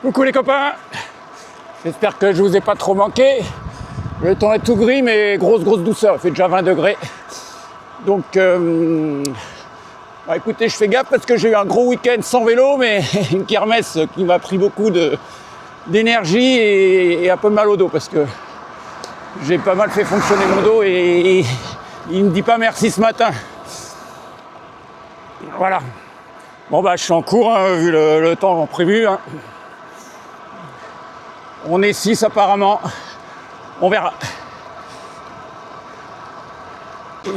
Coucou les copains, j'espère que je vous ai pas trop manqué. Le temps est tout gris mais grosse douceur, il fait déjà 20 degrés. Donc écoutez, je fais gaffe parce que j'ai eu un gros week-end sans vélo, mais une kermesse qui m'a pris beaucoup d'énergie et un peu mal au dos parce que j'ai pas mal fait fonctionner mon dos et il me dit pas merci ce matin. Voilà. Bon bah je suis en cours hein, vu le temps prévu. Hein. On est 6 apparemment. On verra.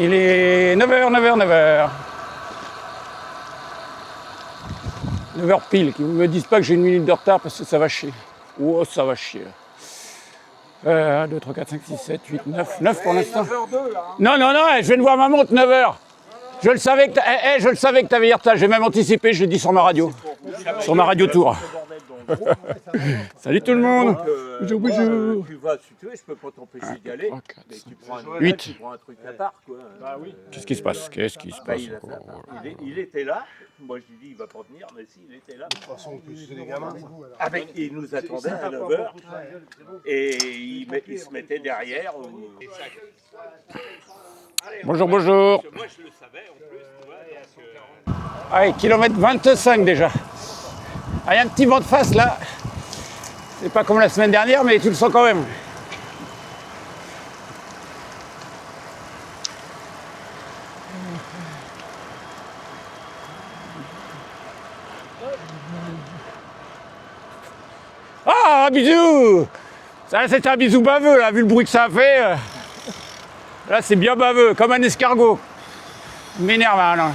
Il est 9h. 9h pile. Qu'ils ne me disent pas que j'ai une minute de retard parce que ça va chier. Oh, ça va chier. 1, 2, 3, 4, 5, 6, 7, 8, 9. 9 pour l'instant. 9h02 là. Hein. Non, je viens de voir ma montre, 9h. Je le savais que tu avais du retard. J'ai même anticipé, je l'ai dit sur ma radio. Sur ma radio tour. Salut tout le monde. Bonjour. Tu vas, si tu veux, je peux pas t'empêcher d'y aller. 3, 4, mais 5, tu prends 8. Tu prends un truc à part, quoi. Bah oui. Qu'est-ce qui se passe? Il était là. Moi, je lui dis, il va pas venir, mais si, il était là. De toute façon, en plus, c'est des gamins. Il nous attendait à 9h. Et il se mettait derrière. Bonjour. Moi, je le savais en plus. Allez, kilomètre 25 déjà. Ah, il y a un petit vent de face là. C'est pas comme la semaine dernière, mais tu le sens quand même. Ah, un bisou! Ça, c'était un bisou baveux, là, vu le bruit que ça a fait. Là, c'est bien baveux, comme un escargot. Il m'énerve, là.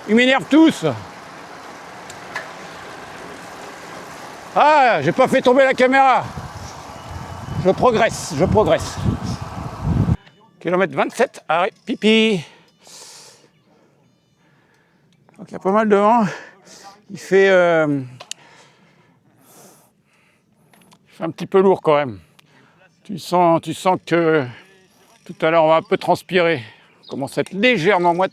Ils m'énervent tous. Ah, j'ai pas fait tomber la caméra. Je progresse. Kilomètre 27, arrêt, pipi. Donc il y a pas mal de vent. Il fait un petit peu lourd quand même. Tu sens que tout à l'heure on va un peu transpirer. On commence à être légèrement moite.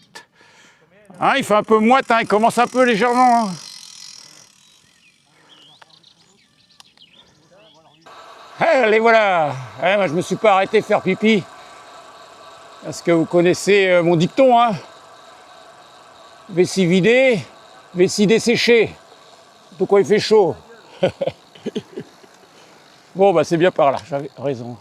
Hein, il fait un peu moite, hein, il commence un peu légèrement. Hein. Allez, voilà. Ouais, moi, je me suis pas arrêté faire pipi. Parce que vous connaissez mon dicton, hein. Vessie vidée, vessie desséchée. Surtout quand il fait chaud. Bon, bah c'est bien par là, j'avais raison.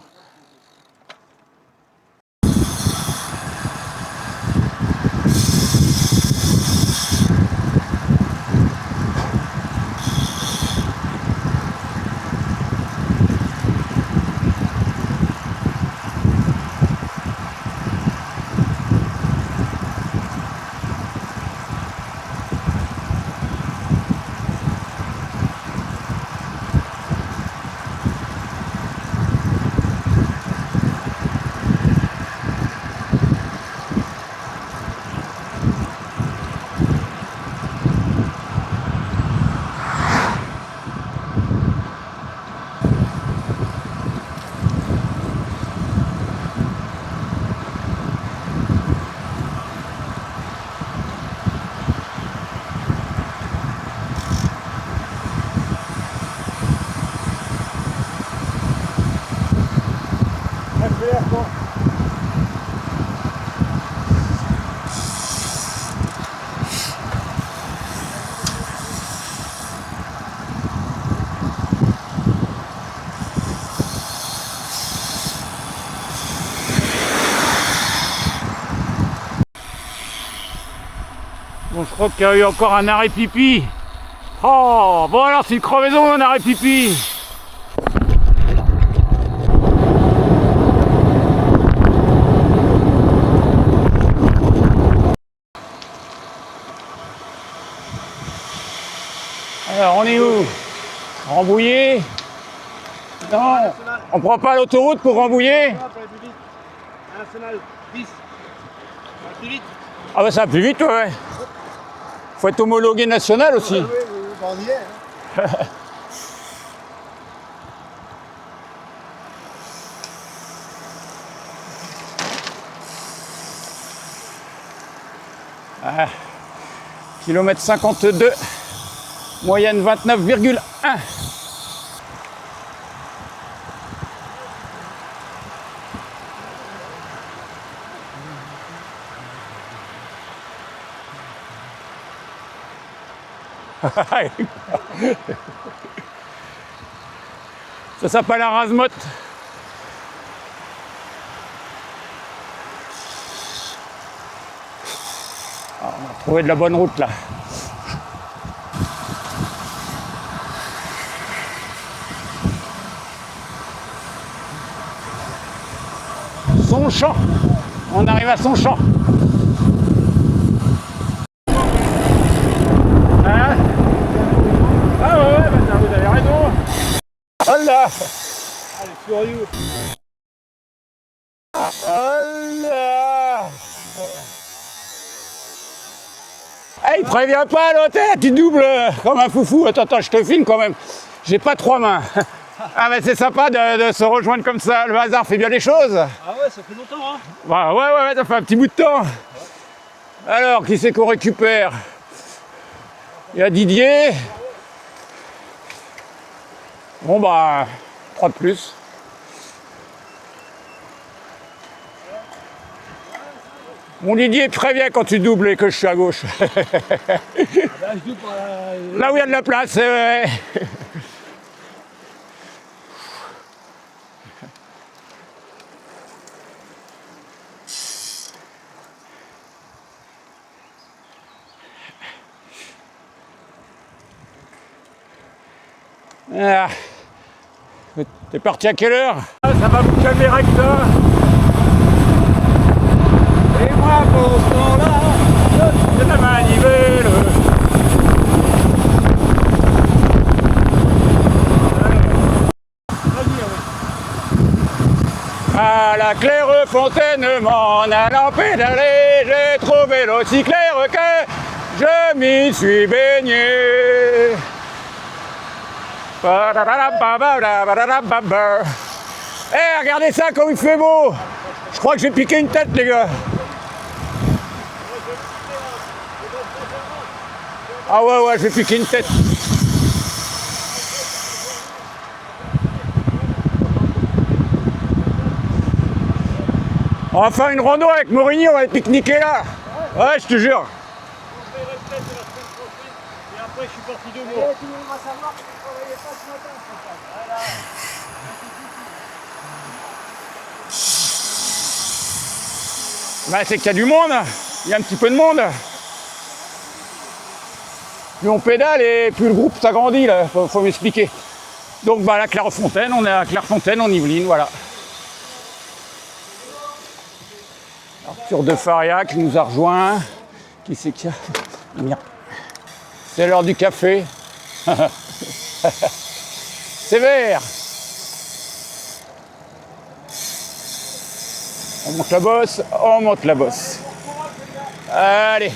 Bon, je crois qu'il y a eu encore un arrêt pipi. Oh, bon alors c'est une crevaison un arrêt pipi. Alors on est où? Rambouillet? Non, on prend pas l'autoroute pour Rambouillet? National 10. Plus vite. Ah bah ça va plus vite, ouais. Faut être homologué national aussi. Oui, on y est. Hein. Kilomètre 52. Moyenne 29,1. Ça s'appelle la rase-motte. Ah, on a trouvé de la bonne route là. Sonchamp. On arrive à Sonchamp. Hein? Ah ouais, bah, vous avez raison. Voilà. Allez, furieux. Voilà. Hey, il prévient pas l'autre, tu doubles comme un foufou. Attends, je te filme quand même. J'ai pas 3 mains. Ah mais c'est sympa de se rejoindre comme ça. Le hasard fait bien les choses. Ah ouais, ça fait longtemps, hein. Bah, ouais, ça fait un petit bout de temps. Alors, qui c'est qu'on récupère? Il y a Didier. Bon bah, 3 de plus. Mon Didier prévient quand tu doubles et que je suis à gauche. Là, je double par Là où il y a de la place, ouais. Ah. T'es parti à quelle heure? Ça va vous calmer avec ça. Et moi pour ce temps-là, c'est la manivelle. À la claire fontaine, m'en allant pédaler, j'ai trouvé l'eau si claire que je m'y suis baigné. Eh, regardez ça comme il fait beau. Je crois que j'ai piqué une tête, les gars. Ah ouais, j'ai piqué une tête. On va faire une rando avec Morigny, on va pique-niquer là. Ouais, je te jure. Et après, je suis parti 2 mois. Tout le monde va savoir que tu ne travaillais pas ce matin. Voilà. Bah, c'est qu'il y a du monde. Il y a un petit peu de monde. Plus on pédale et plus le groupe s'agrandit, là. Faut m'expliquer. Donc, bah, la Clairefontaine, on est à Clairefontaine, en Yvelines, voilà. Arthur de Faria qui nous a rejoint. Qui c'est qu'il y a? C'est l'heure du café. C'est vert. On monte la bosse, on monte la bosse. Allez.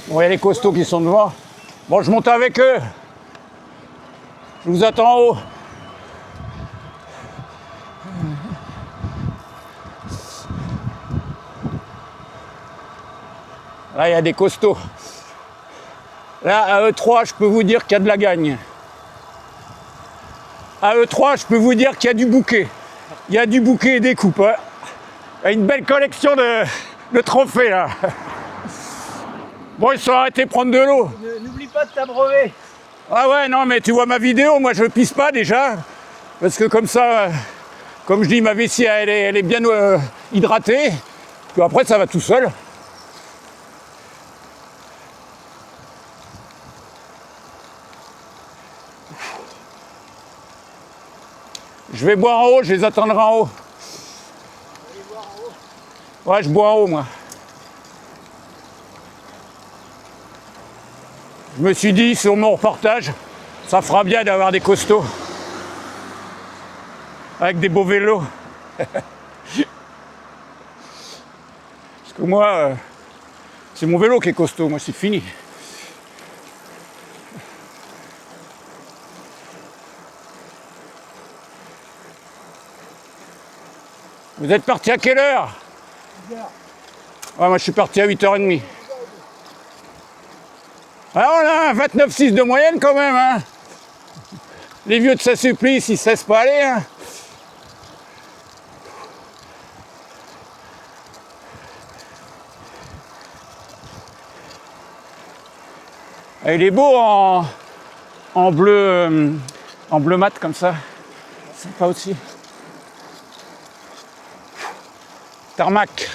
Bon, il y a les costauds qui sont devant. Bon, je monte avec eux. Je vous attends en haut. Là, il y a des costauds. Là, à E3, je peux vous dire qu'il y a de la gagne. À E3, je peux vous dire qu'il y a du bouquet. Il y a du bouquet et des coupes. Hein. Il y a une belle collection de trophées, là. Bon, ils sont arrêtés de prendre de l'eau. N'oublie pas de t'abreuver. Ah ouais, non, mais tu vois ma vidéo, moi, je pisse pas déjà. Parce que comme ça, comme je dis, ma vessie, elle est bien hydratée. Puis après, ça va tout seul. Je vais boire en haut, je les attendrai en haut. Ouais, je bois en haut, moi. Je me suis dit, sur mon reportage, ça fera bien d'avoir des costauds. Avec des beaux vélos. Parce que moi, c'est mon vélo qui est costaud, moi c'est fini. Vous êtes parti à quelle heure? 10h. Ouais, moi je suis parti à 8h30. Ah, on a un 29,6 de moyenne quand même. Hein. Les vieux de Saint-Supplice, ils ne se laissent pas aller. Hein. Et il est beau en bleu mat comme ça. Sympa aussi. Tarmac.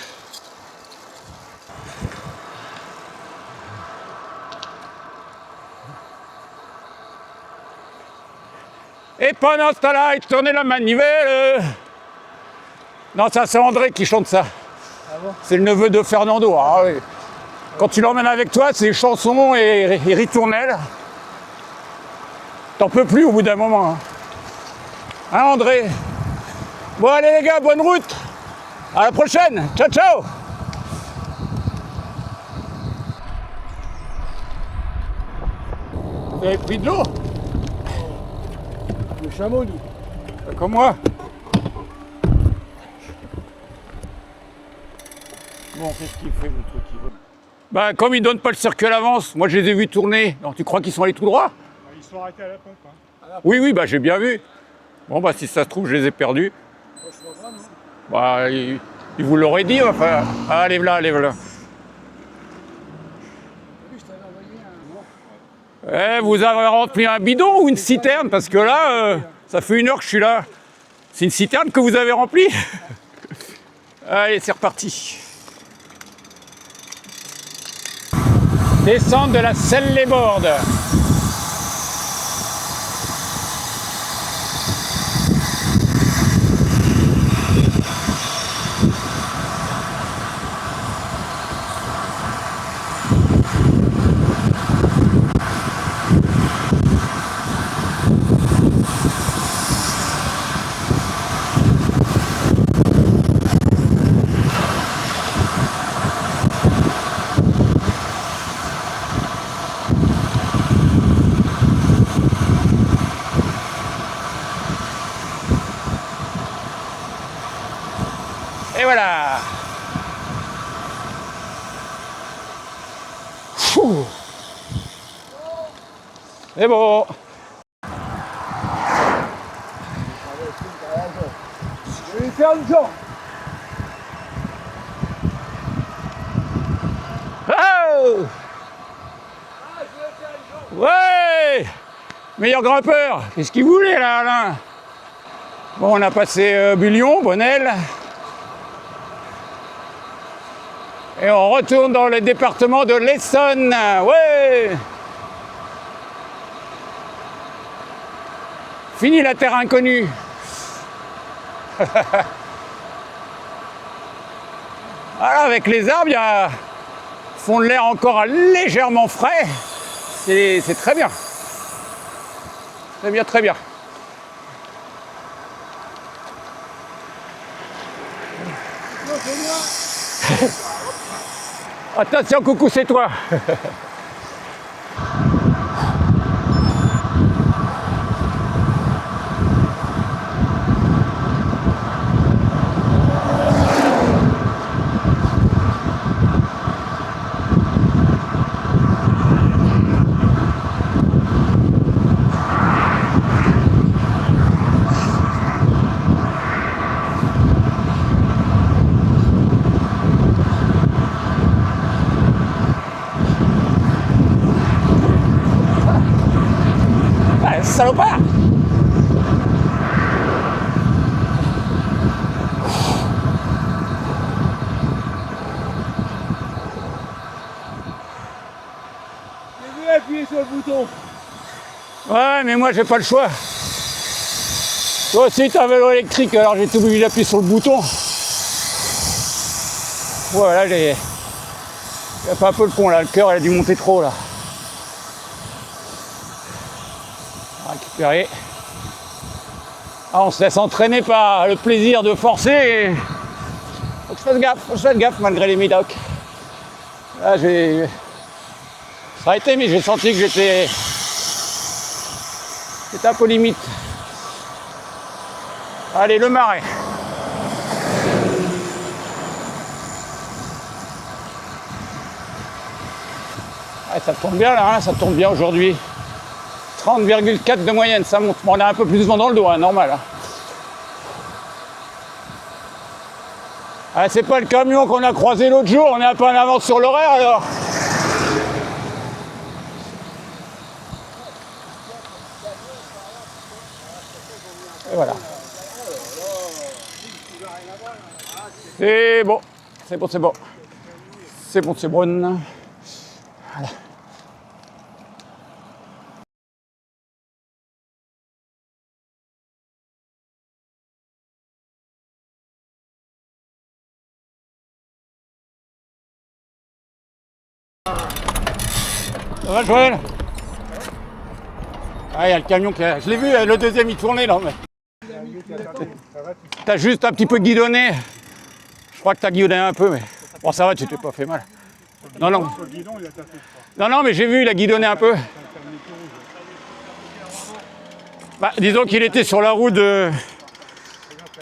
Et pendant ce temps-là, il tournait la manivelle. Non, ça c'est André qui chante ça. Ah bon? C'est le neveu de Fernando. Ah, oui. Quand tu l'emmènes avec toi, c'est chansons et ritournelles. T'en peux plus au bout d'un moment. Hein, André? Bon, allez les gars, bonne route. À la prochaine. Ciao, ciao. Vous avez pris de l'eau? Le chameau, nous. Comme moi. Bon, qu'est-ce qu'il fait, le truc? Bah, comme ils donnent pas le circuit à l'avance, moi je les ai vus tourner. Alors, tu crois qu'ils sont allés tout droit? Ils sont arrêtés à la pompe. Hein. Oui, oui, bah j'ai bien vu. Bon, bah si ça se trouve, je les ai perdus. Je vois pas, non. Bah, ils vous l'auraient dit, enfin. Ah, lève là, lève là. Je t'avais envoyé un. Eh, vous avez rempli un bidon ou une citerne? Parce que là, ça fait 1 heure que je suis là. C'est une citerne que vous avez remplie? Allez, c'est reparti. Descente de la Selle-les-Bordes. Et voilà. Fouh. C'est bon. Je vais lui faire une jambe. Oh. Ouais. Meilleur grimpeur. Qu'est-ce qu'il voulait là, Alain? Bon, on a passé Bullion, Bonnel. Et on retourne dans le département de l'Essonne. Ouais. Fini la terre inconnue. Voilà, avec les arbres, il y a fond de l'air encore légèrement frais. C'est très bien. Très bien, très bien. Attention, coucou, c'est toi. Ah, salopard. J'ai vu appuyer sur le bouton. Ouais, mais moi, j'ai pas le choix. Toi aussi, t'as un vélo électrique, alors j'ai été obligé d'appuyer sur le bouton. Voilà, j'ai... Il a fait un peu le pont, là. Le cœur, il a dû monter trop, là. On va récupérer. Ah, on se laisse entraîner par le plaisir de forcer. Faut que je fasse gaffe, malgré les médocs. Là, j'ai... Ça a été, mais j'ai senti que j'étais un peu limite. Allez, le marais. Ah, ça tourne bien là, hein, ça tourne bien aujourd'hui. 30,4 de moyenne, ça monte. Bon, on a un peu plus de vent dans le dos, hein, normal. Hein. Ah, c'est pas le camion qu'on a croisé l'autre jour, on est un peu en avance sur l'horaire alors. Et voilà. C'est bon, c'est bon, c'est bon. C'est bon, c'est bon. Voilà. Ça va, Joël? Ah, il y a le camion qui a... Je l'ai vu, le deuxième il tournait là. Mais... T'as juste un petit peu guidonné. Je crois que t'as guidonné un peu, mais... Bon, ça va, tu t'es pas fait mal. Non, non. Non, non, mais j'ai vu, il a guidonné un peu. Bah, disons qu'il était sur la route de...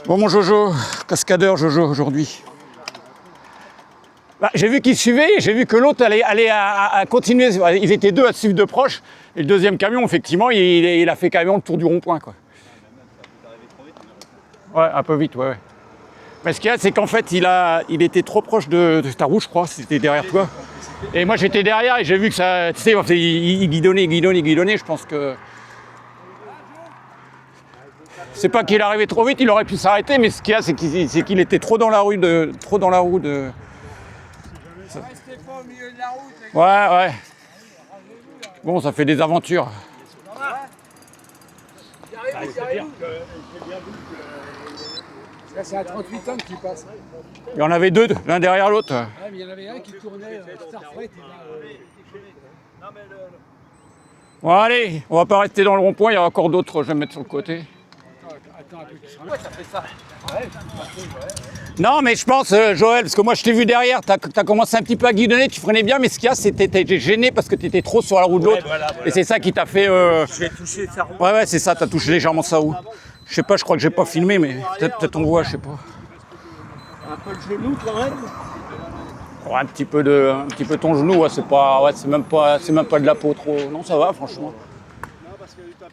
Bon, mon Jojo, cascadeur Jojo aujourd'hui. Bah, j'ai vu qu'il suivait, j'ai vu que l'autre allait à continuer. Ils étaient deux à suivre de proche. Et le deuxième camion, effectivement, il a fait carrément le tour du rond-point, quoi. Ouais, un peu vite, ouais. Mais ce qu'il y a, c'est qu'en fait, il était trop proche de ta roue, je crois, c'était derrière toi. Et moi, j'étais derrière et j'ai vu que ça... Tu sais, il guidonnait, je pense que... C'est pas qu'il arrivait trop vite, il aurait pu s'arrêter, mais ce qu'il y a, c'est qu'il était trop dans la roue de... Restez pas au milieu de la route. Ouais, ouais. Bon, ça fait des aventures. Là, c'est à 38 tonnes qui passe. Il y en avait deux, l'un derrière l'autre. Ouais, mais il y en avait un qui tournait Starfreight. Bon, allez, on va pas rester dans le rond-point, il y a encore d'autres, je vais me mettre sur le côté. Attends un peu. Ouais, ça fait ça. Non, mais je pense, Joël, parce que moi je t'ai vu derrière, t'as commencé un petit peu à guidonner, tu freinais bien, mais ce qu'il y a, c'est que t'étais gêné parce que t'étais trop sur la roue de l'autre. Voilà. Et c'est ça qui t'a fait... J'ai touché sa roue. Ouais, c'est ça, t'as touché légèrement sa roue. Je sais pas, je crois que j'ai pas filmé, mais peut-être on voit, je sais pas. Un peu le genou quand même. Ouais, un petit peu ton genou, ouais, c'est même pas de la peau trop. Non, ça va, franchement.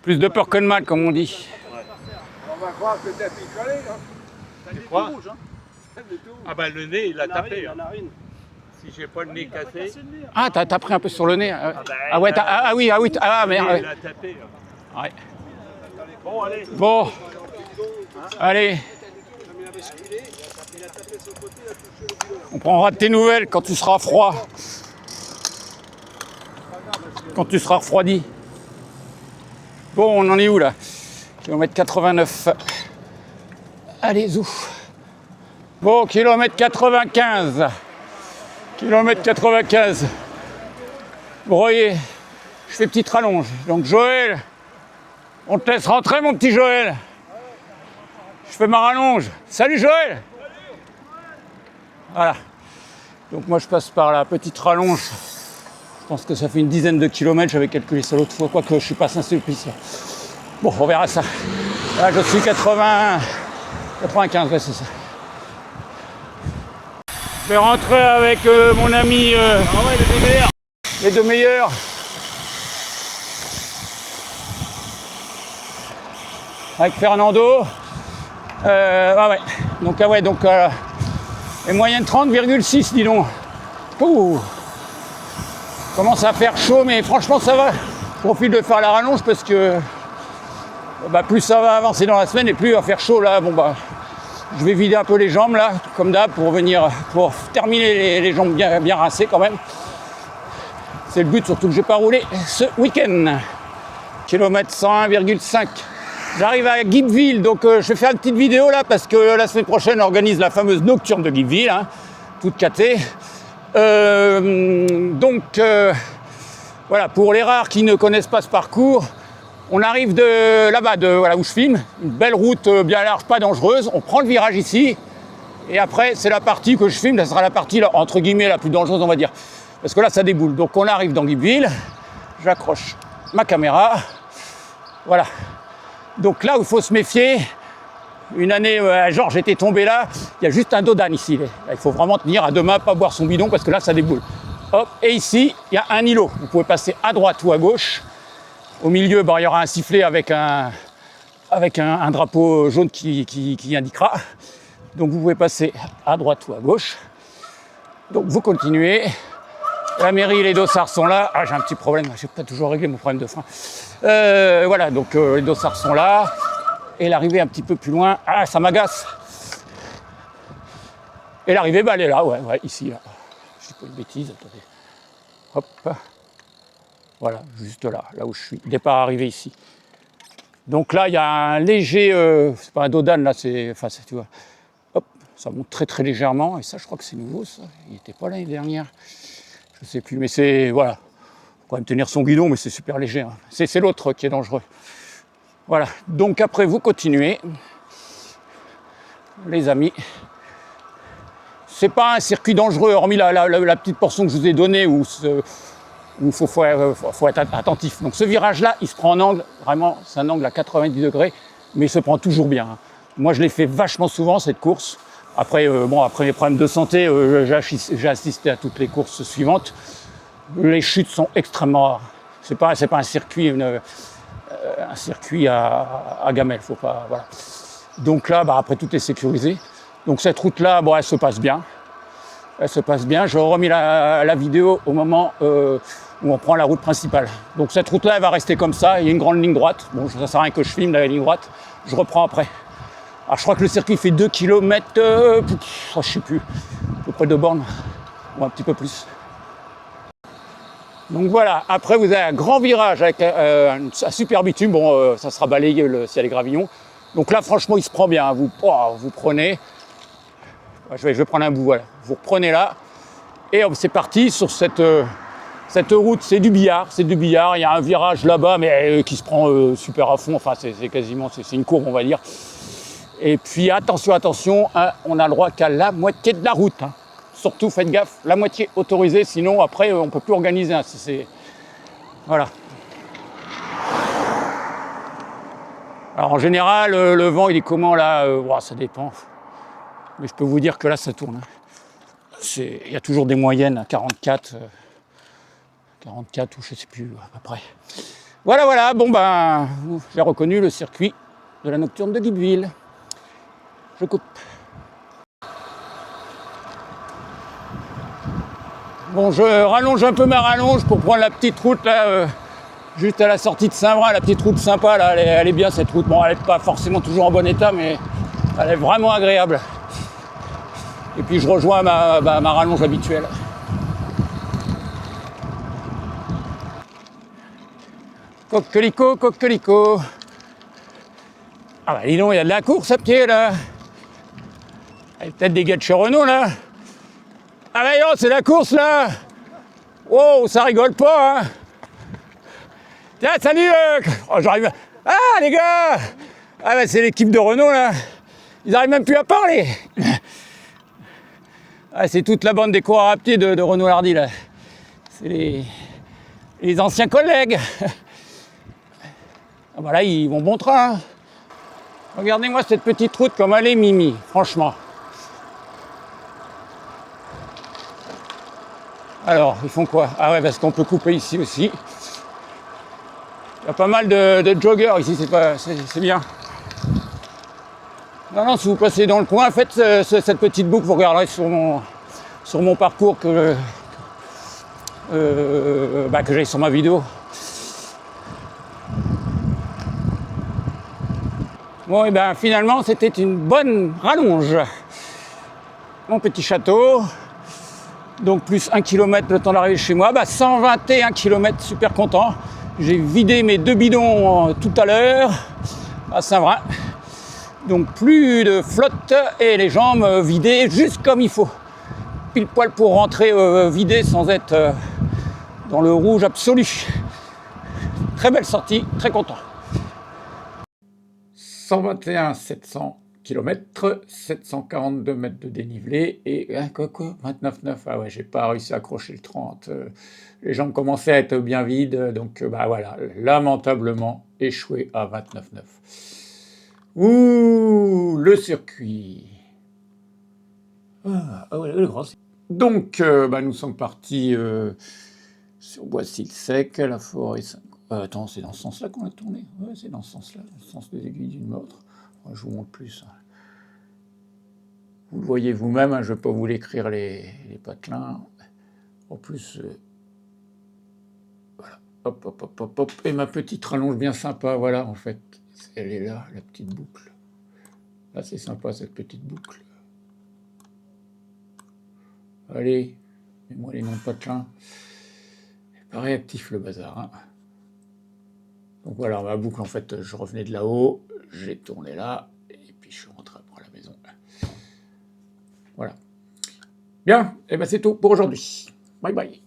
Plus de peur que de mal, comme on dit. On va croire que t'as picolé, là. Tu crois? Ah bah le nez, il a tapé. La narine. Si j'ai pas le nez cassé. Ah, t'as pris un peu sur le nez. Ah ouais, merde. ouais. Il a tapé. Ouais. Bon, allez. Bon, allez. On prendra de tes nouvelles quand tu seras froid. Quand tu seras refroidi. Bon, on en est où là? Kilomètre 89. Allez, zou. Bon, kilomètre 95. Kilomètre 95. Vous voyez, je fais petite rallonge. Donc Joël, on te laisse rentrer mon petit Joël. Je fais ma rallonge. Salut Joël. Voilà. Donc moi je passe par la petite rallonge. Je pense que ça fait une dizaine de kilomètres. J'avais calculé ça l'autre fois, quoique je suis pas Saint-Sulpice. Bon, on verra ça. Là je suis 95, ouais c'est ça. Je vais rentrer avec mon ami... les deux meilleurs. Avec Fernando. Ouais. Donc, les moyennes 30,6, dis donc. Ouh. Commence à faire chaud, mais franchement, ça va. Je profite de faire la rallonge parce que plus ça va avancer dans la semaine et plus il va faire chaud là. Bon, je vais vider un peu les jambes là, comme d'hab, pour terminer les jambes bien rincées quand même. C'est le but, surtout que je n'ai pas roulé ce week-end. Kilomètre 101,5. J'arrive à Guibville, donc je vais faire une petite vidéo là parce que la semaine prochaine on organise la fameuse nocturne de Guibville, hein, toute catée. Voilà, pour les rares qui ne connaissent pas ce parcours, on arrive de là-bas, voilà où je filme, une belle route bien large, pas dangereuse. On prend le virage ici, et après c'est la partie que je filme, ça sera la partie là, entre guillemets la plus dangereuse on va dire, parce que là ça déboule. Donc on arrive dans Guibville, j'accroche ma caméra, voilà. Donc là où il faut se méfier, une année, genre j'étais tombé là, il y a juste un dodan ici. Là, il faut vraiment tenir à deux mains, pas boire son bidon parce que là ça déboule. Hop, et ici, il y a un îlot. Vous pouvez passer à droite ou à gauche. Au milieu, il y aura un sifflet avec un drapeau jaune qui indiquera. Donc vous pouvez passer à droite ou à gauche. Donc vous continuez. La mairie et les dossards sont là. Ah, j'ai un petit problème, je n'ai pas toujours réglé mon problème de frein. Voilà, donc les dossards sont là. Et l'arrivée un petit peu plus loin. Ah, ça m'agace. Et l'arrivée, bah, elle est là, ouais, ici. Là. Je dis pas une bêtise, attendez. Hop. Voilà, juste là où je suis. Départ arrivé ici. Donc là, il y a un léger, c'est pas un dodane là, tu vois. Hop, ça monte très très légèrement. Et ça, je crois que c'est nouveau, ça. Il n'était pas l'année dernière. Je sais plus, mais c'est, voilà. Faut quand même tenir son guidon, mais c'est super léger. Hein. C'est l'autre qui est dangereux. Voilà. Donc après, vous continuez, les amis. C'est pas un circuit dangereux, hormis la petite portion que je vous ai donnée où il faut être attentif. Donc ce virage-là, il se prend en angle, vraiment, c'est un angle à 90 degrés, mais il se prend toujours bien. Hein. Moi, je l'ai fait vachement souvent, cette course. Après, après mes problèmes de santé, j'ai assisté à toutes les courses suivantes. Les chutes sont extrêmement rares. C'est pas un circuit, un circuit à gamelle, faut pas, voilà. Donc là, après, tout est sécurisé. Donc cette route-là, elle se passe bien. Elle se passe bien. Je remis la vidéo au moment où on prend la route principale. Donc cette route-là, elle va rester comme ça. Il y a une grande ligne droite. Bon, ça sert à rien que je filme la ligne droite. Je reprends après. Alors je crois que le circuit fait 2 km, je sais plus, à peu près de bornes, ou un petit peu plus. Donc voilà, après vous avez un grand virage avec un super bitume. Bon, ça sera balayé s'il y a les gravillons. Donc là, franchement, il se prend bien. Vous prenez. Je vais prendre un bout, voilà. Vous reprenez là. Et c'est parti sur cette route. C'est du billard. Il y a un virage là-bas, mais qui se prend super à fond. Enfin, c'est quasiment, c'est une courbe, on va dire. Et puis, attention, hein, on n'a le droit qu'à la moitié de la route. Hein. Surtout, faites gaffe, la moitié autorisée. Sinon, après, on ne peut plus organiser. Hein, voilà. Alors en général, le vent, il est comment là ça dépend. Mais je peux vous dire que là, ça tourne. Il y a toujours des moyennes à 44 ou je ne sais plus, à peu près. Voilà. Bon, j'ai reconnu le circuit de la nocturne de Guideville. Je coupe. Bon, je rallonge un peu ma rallonge pour prendre la petite route là. Juste à la sortie de Saint-Vrain, la petite route sympa, là, elle est bien cette route. Bon, elle n'est pas forcément toujours en bon état, mais elle est vraiment agréable. Et puis je rejoins ma rallonge habituelle. Coquelicot. Ah bah dis donc, il y a de la course à pied là. Il y a peut-être des gars de chez Renault là. Ah bah non, c'est la course là. Wow, ça rigole pas hein. Tiens, salut j'arrive. Ah les gars. Ah bah c'est l'équipe de Renault là. Ils n'arrivent même plus à parler. Ah, c'est toute la bande des coureurs à pied de Renault Hardy là. C'est les anciens collègues. Ah bah là ils vont bon train. Regardez-moi cette petite route comme elle est mimi, franchement. Alors, ils font quoi? Ah ouais, parce qu'on peut couper ici aussi. Il y a pas mal de joggers ici, c'est bien. Non, si vous passez dans le coin, faites cette petite boucle, vous regarderez sur mon parcours que j'ai sur ma vidéo. Bon, et finalement, c'était une bonne rallonge. Mon petit château. Donc plus 1 km le temps d'arriver chez moi. 121 km, super content. J'ai vidé mes 2 bidons tout à l'heure à Saint-Vrain. Donc plus de flotte et les jambes vidées juste comme il faut. Pile poil pour rentrer vidé sans être dans le rouge absolu. Très belle sortie, très content. 121 700 km, 742 mètres de dénivelé et 29,9. Ah ouais, j'ai pas réussi à accrocher le 30. Les jambes commençaient à être bien vides, donc voilà, lamentablement échoué à 29,9. Ouh, le circuit. Ah ouais, le grand. Donc, nous sommes partis sur Boissy-le-Sec, la forêt. Attends, c'est dans ce sens-là qu'on a tourné. Ouais, c'est dans ce sens-là, dans le sens des aiguilles d'une montre. Je vous montre plus. Vous le voyez vous-même, je ne vais pas vous l'écrire les patelins. En plus, voilà. Hop, hop, hop, hop, hop. Et ma petite rallonge bien sympa, voilà, en fait. Elle est là, la petite boucle. Là, c'est sympa, cette petite boucle. Allez, mets-moi les noms de patelins. Pareil, actif le bazar. Hein. Donc voilà, ma boucle, en fait, je revenais de là-haut, j'ai tourné là, et puis je suis rentré à la maison. Voilà. Bien, et c'est tout pour aujourd'hui. Bye bye.